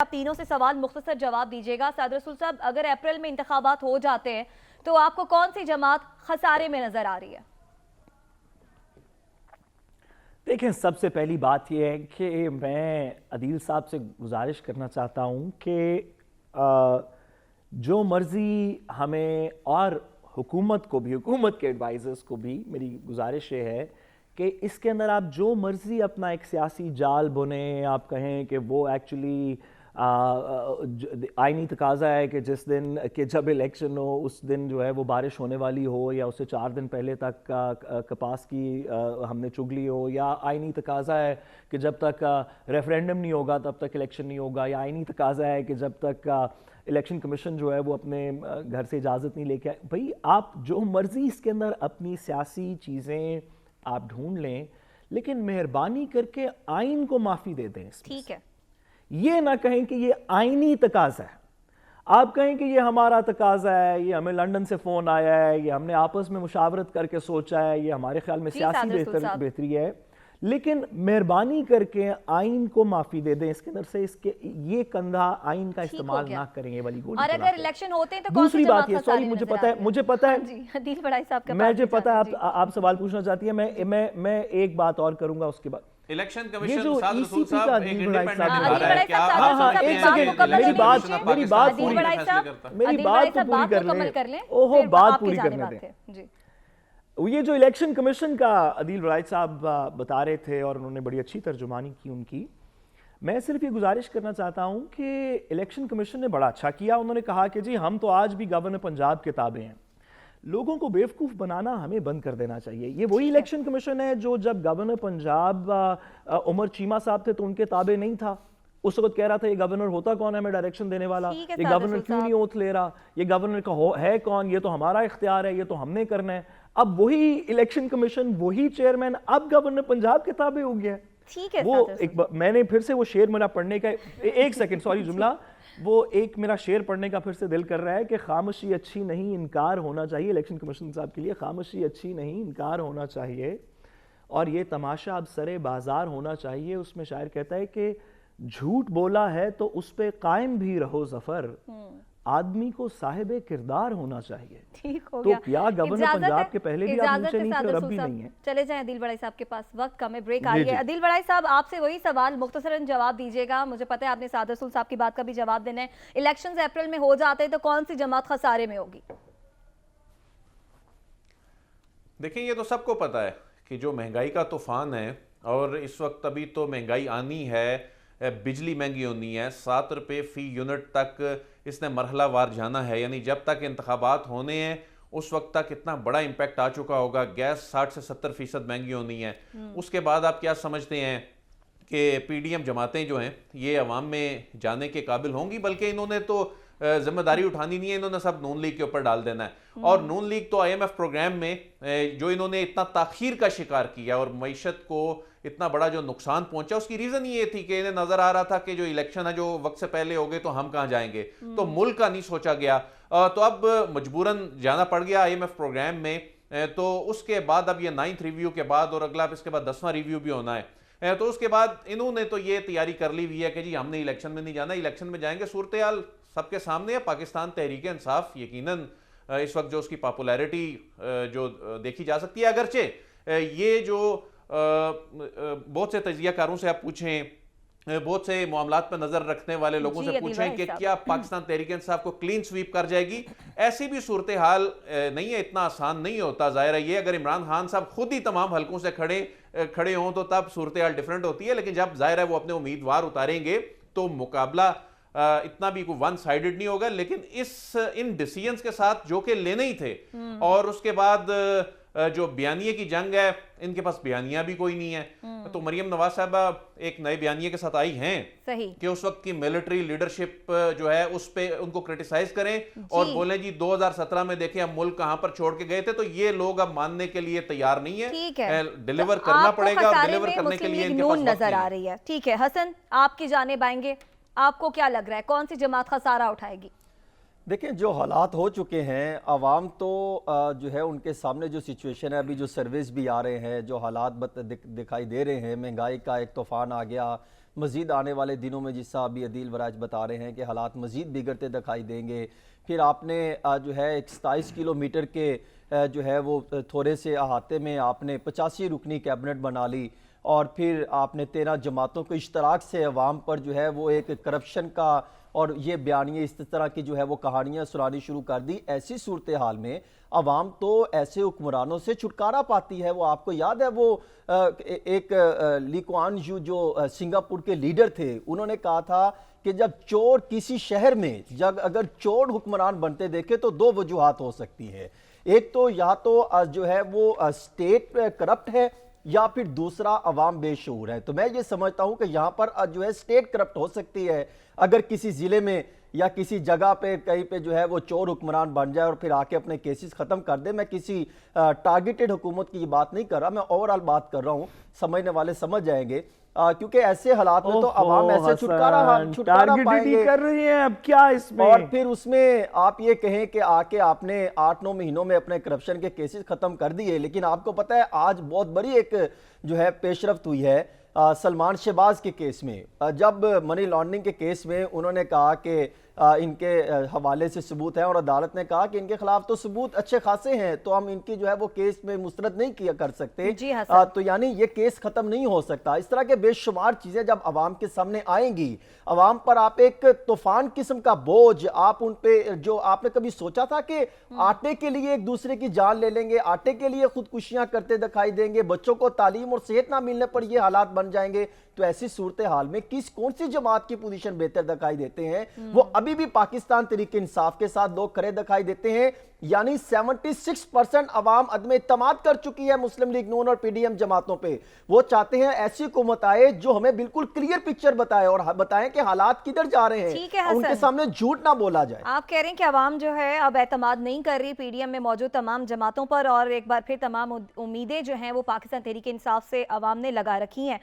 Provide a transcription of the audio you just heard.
आप तीनों से सवाल मुख्तसर जवाब दीजिएगा। साद रसूल साहब, अगर अप्रैल में इंतखाबात हो जाते हैं तो आपको कौन सी जमात खसारे में नजर आ रही है? देखें, सबसे पहली बात यह है कि मैं अदील साहब से गुजारिश करना चाहता हूं कि जो मर्जी हमें और हुकूमत को भी, हुकूमत के एडवाइज़र्स को भी मेरी गुजारिश ये है कि इसके अंदर आप जो मर्जी अपना एक सियासी जाल बुने, आप कहें कि वो एक्चुअली आईनी तकाजा है कि जिस दिन कि जब इलेक्शन हो उस दिन जो है वो बारिश होने वाली हो, या उससे 4 दिन पहले तक कपास की हमने चुग ली हो, या आईनी तकाजा है कि जब तक रेफरेंडम नहीं होगा तब तक इलेक्शन नहीं होगा, या आईनी तकाजा है कि जब तक इलेक्शन कमीशन जो है वो अपने घर से इजाज़त नहीं लेके आए। भाई, आप जो मर्जी इसके अंदर अपनी सियासी चीज़ें आप ढूंढ लें, लेकिन मेहरबानी करके आइन को माफ़ी दे दें। ठीक है, ये ना कहें कि ये आईनी तकाजा है। आप कहें कि ये हमारा तकाजा है, ये हमें लंदन से फ़ोन आया है, ये हमने आपस में मुशावरत करके सोचा है, ये हमारे ख्याल में सियासी बेहतरी है, लेकिन मेहरबानी करके आइन को माफ़ी दे दें इसके अंदर से। इसके ये कंधा आइन का इस्तेमाल ना करें, ये वाली गोली। और अगर इलेक्शन होते हैं तो दूसरी बात ये, सॉरी मुझे पता है, मुझे अदील बड़ाई साहब का मुझे पता है आप सवाल पूछना चाहती है। मैं एक बात और करूंगा उसके बाद। इलेक्शन कमीशन जो साद रसूल ECP का साहब एक इंडिपेंडेंट इदारा है, क्या एक सेकंड, मेरी बात पूरी कर लें। ओहो, बात पूरी करने दें। ये जो इलेक्शन कमीशन का अदील बड़ाई साहब बता रहे थे और उन्होंने बड़ी अच्छी तर्जुमानी की उनकी, मैं सिर्फ ये गुजारिश करना चाहता हूं कि इलेक्शन कमीशन ने बड़ा अच्छा किया। उन्होंने कहा कि जी हम तो आज भी गवर्नर पंजाब के ताबे हैं। लोगों को बेवकूफ़ बनाना हमें बंद कर देना चाहिए। ये वही इलेक्शन कमीशन है जो जब गवर्नर पंजाब उमर चीमा साहब थे तो उनके ताबे नहीं था। उस वक्त कह रहा था ये गवर्नर होता कौन है हमें डायरेक्शन देने वाला, ये गवर्नर क्यों नहीं ओथ ले रहा, ये गवर्नर का है कौन, ये तो हमारा इख्तियार है, ये तो हमने करना है। अब वही इलेक्शन कमीशन, वही चेयरमैन अब गवर्नर पंजाब के ताबे हो गया। ठीक है, वो मैंने फिर से वो शेर मेरा पढ़ने का एक सेकंड, सॉरी जुमला, वो एक मेरा शेर पढ़ने का फिर से दिल कर रहा है कि खामोशी अच्छी नहीं, इनकार होना चाहिए। इलेक्शन कमीशन साहब के लिए खामोशी अच्छी नहीं, इनकार होना चाहिए, और ये तमाशा अब सरे बाजार होना चाहिए। उसमें शायर कहता है कि झूठ बोला है तो उस पे कायम भी रहो जफर, आदमी को साहिबे किरदार होना चाहिए। ठीक हो तो गया। क्या गवर्नर पंजाब के पहले भी आप नीचे नहीं थे और अब भी नहीं है? चले जाएं अदील बड़ाई साहब के पास, वक्त कम है, ब्रेक आ रही है। अदील बड़ाई साहब, आपसे वही सवाल मुख्तसरन जवाब दीजिएगा। मुझे पता है आपने साद रसूल साहब की बात का भी जवाब देना है। इलेक्शंस अप्रैल में हो जाते हैं तो कौन सी जमात खसारे में होगी? देखिए, ये तो सबको पता है कि जो महंगाई का तूफान है, और इस वक्त अभी तो महंगाई आनी है, बिजली महंगी होनी है, 7 रुपये फ़ी यूनिट तक इसने मरहला वार जाना है। यानी जब तक इंतखाबात होने हैं उस वक्त तक इतना बड़ा इम्पैक्ट आ चुका होगा। गैस 60 से 70% महंगी होनी है। उसके बाद आप क्या समझते हैं कि PDM जमातें जो हैं ये अवाम में जाने के काबिल होंगी? बल्कि इन्होंने तो जिम्मेदारी उठानी नहीं है, इन्होंने सब नून लीग के ऊपर डाल देना है। और नून लीग तो IMF प्रोग्राम में जो इन्होंने इतना ताखीर का शिकार किया और मईशत को इतना बड़ा जो नुकसान पहुंचा, उसकी रीजन ये थी कि इन्हें नजर आ रहा था कि जो इलेक्शन है जो वक्त से पहले हो गए तो हम कहां जाएंगे, तो मुल्क का नहीं सोचा गया। तो अब मजबूरन जाना पड़ गया IMF प्रोग्राम में। तो उसके बाद अब ये 9th रिव्यू के बाद, और अगला इसके बाद 10वां रिव्यू भी होना है, तो उसके बाद इन्होंने तो ये तैयारी कर ली हुई है कि जी हमने इलेक्शन में नहीं जाना, इलेक्शन में जाएंगे। सूरत हाल सबके सामने है। पाकिस्तान तहरीक इंसाफ यकीनन इस वक्त जो उसकी पॉपुलैरिटी जो देखी जा सकती है, अगरचे ये जो बहुत से तजियाकारों से आप पूछें, बहुत से मामलात पर नजर रखने वाले लोगों से पूछें कि क्या पाकिस्तान तहरीक इंसाफ को क्लीन स्वीप कर जाएगी, ऐसी भी सूरत हाल नहीं है। इतना आसान नहीं होता। जाहिर है ये अगर इमरान खान साहब खुद ही तमाम हलकों से खड़े हों तो तब सूरत हाल डिफरेंट होती है। लेकिन जब जाहिर है वो अपने उम्मीदवार उतारेंगे तो मुकाबला इतना भी कोई वन साइडेड नहीं होगा। लेकिन इन डिसीजंस के साथ जो कि लेने ही थे, और उसके बाद जो बयानिए की जंग है, इनके पास बयानिया भी कोई नहीं है। तो मरियम नवाज साहबा एक नए बयानिए के साथ आई हैं सही कि उस वक्त की मिलिट्री लीडरशिप जो है उस पे उनको क्रिटिसाइज करें और बोले जी 2017 में देखें हम मुल्क कहां पर छोड़ के गए थे। तो ये लोग अब मानने के लिए तैयार नहीं है। डिलीवर करना पड़ेगा, और डिलीवर करने के लिए इनके पास नजर आ रही है। ठीक है हसन, आपकी जानिब आएंगे, आपको क्या लग रहा है कौन सी जमात खसारा उठाएगी? देखें, जो हालात हो चुके हैं, आवाम तो जो है उनके सामने जो सिचुएशन है, अभी जो सर्विस भी आ रहे हैं, जो हालात दिखाई दे रहे हैं, महंगाई का एक तूफान आ गया, मज़ीद आने वाले दिनों में, जिससा अभी अदील वराज बता रहे हैं कि हालात मज़ीद बिगड़ते दिखाई देंगे। फिर आपने जो है 27 किलोमीटर के जो है वो थोड़े से अहाते में आपने 85 रुकनी कैबिनेट बना ली, और फिर आपने 13 जमातों के इश्तराक से अवाम पर जो है वो एक करप्शन का और ये बयानिए इस तरह की जो है वो कहानियाँ सुनानी शुरू कर दी। ऐसी सूरत हाल में अवाम तो ऐसे हुक्मरानों से छुटकारा पाती है। वो आपको याद है वो एक ली कुआन यू जो सिंगापुर के लीडर थे, उन्होंने कहा था कि जब चोर किसी शहर में जब अगर चोर हुक्मरान बनते देखे तो दो वजूहात हो सकती है, एक तो या तो जो है वो स्टेट करप्ट है या फिर दूसरा अवाम बेशऊर है। तो मैं ये समझता हूं कि यहाँ पर जो है स्टेट करप्ट हो सकती है। अगर किसी ज़िले में या किसी जगह पे कहीं पे जो है वो चोर हुक्मरान बन जाए और फिर आके अपने केसेस ख़त्म कर दे। मैं किसी टारगेटेड हुकूमत की बात नहीं कर रहा, मैं ओवरऑल बात कर रहा हूँ, समझने वाले समझ जाएंगे। क्योंकि ऐसे हालात में तो अवाम ऐसे छुटकारा पाएंगे कर रही है अब क्या इसमें। और फिर उसमें आप ये कहें कि आके आपने 8-9 महीनों में अपने करप्शन के केसेस खत्म कर दिए, लेकिन आपको पता है आज बहुत बड़ी एक जो है पेशरफ्त हुई है सलमान शहबाज के केस में। जब मनी लॉन्ड्रिंग के केस में उन्होंने कहा कि इनके हवाले से सबूत है और अदालत ने कहा कि इनके खिलाफ तो सबूत अच्छे खासे हैं, तो हम इनकी जो है वो केस में मुस्तरद नहीं किया कर सकते। जी हाँ तो यानी ये केस खत्म नहीं हो सकता। इस तरह के बेशुमार चीजें जब अवाम के सामने आएंगी, अवाम पर आप एक तूफान किस्म का बोझ, आप उन पे जो आपने कभी सोचा था कि आटे के लिए एक दूसरे की जान ले लेंगे, आटे के लिए खुदकुशियां करते दिखाई देंगे, बच्चों को तालीम और सेहत ना मिलने पर ये हालात बन जाएंगे। तो ऐसी सूरत हाल में कौन सी जमात की पोजीशन बेहतर दिखाई देते हैं? वो अभी भी पाकिस्तान तरीके इंसाफ के साथ लोग खड़े दिखाई देते हैं। यानी 76% अवाम अदम इत्तमाद कर चुकी है मुस्लिम लीग नून और पीडीएम जमातों पे। वो चाहते हैं ऐसी हुकूमत आए जो हमें बिल्कुल क्लियर पिक्चर बताए और बताएं कि हालात किधर जा रहे हैं। ठीक है और उनके सामने झूठ ना बोला जाए। आप कह रहे हैं कि अवाम जो है अब एतमाद नहीं कर रही पीडीएम में मौजूद तमाम जमातों पर, और एक बार फिर तमाम उम्मीदें जो हैं वो पाकिस्तान तहरीक इंसाफ से अवाम ने लगा रखी हैं।